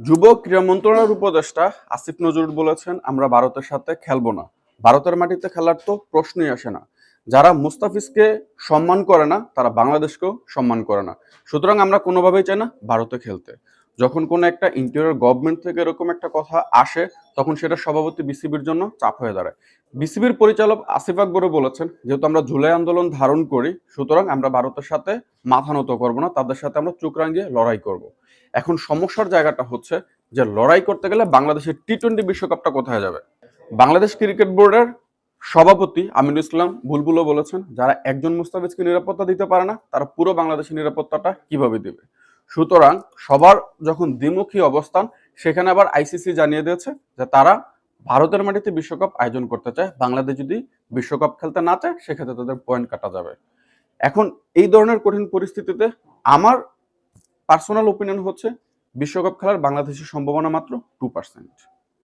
যুব ক্রীড়া মন্ত্রণালয়ের উপদেষ্টা আসিফ নজরুল বলেছেন, আমরা ভারতের সাথে খেলবো না। ভারতের মাটিতে খেলার তো প্রশ্নই আসে না। যারা মুস্তাফিজকে সম্মান করে না তারা বাংলাদেশকেও সম্মান করে না। সুতরাং আমরা কোনোভাবেই চাই না ভারতে খেলতে। যখন কোনো একটা ইন্টেরিয়র গভর্নমেন্ট থেকে এরকম একটা কথা আসে, তখন সেটা সভাপতি বিসিবির জন্য চাপ হয়ে দাঁড়ায়। বিসিবির পরিচালক আসিফ আকবরও বলেছেন, যেহেতু আমরা জুলাই আন্দোলন ধারণ করি, সুতরাং আমরা ভারতের সাথে মাথা নত করবো না, তাদের সাথে আমরা চোখ রাঙিয়ে লড়াই করব। এখন সমস্যার জায়গাটা হচ্ছে যে লড়াই করতে গেলে বাংলাদেশের টি-20 বিশ্বকাপটা কোথায় যাবে? বাংলাদেশ ক্রিকেট বোর্ডের সভাপতি আমিনুল ইসলাম বুলবুলও বলেছেন, যারা একজন মুস্তাফিজকে নিরাপত্তা দিতে পারে না, তারা পুরো বাংলাদেশের নিরাপত্তাটা কিভাবে দিবে? সুতরাং সবার যখন দ্বিমুখী অবস্থান, সেখানে আবার আইসিসি জানিয়ে দিয়েছে যে তারা ভারতের মাটিতে বিশ্বকাপ আয়োজন করতে চায়। বাংলাদেশ যদি বিশ্বকাপ খেলতে না চায়, সেক্ষেত্রে তাদের পয়েন্ট কাটা যাবে। এখন এই ধরনের কঠিন পরিস্থিতিতে আমার পার্সোনাল ওপিনিয়ন হচ্ছে বিশ্বকাপ খেলার বাংলাদেশের সম্ভাবনা মাত্র 2%।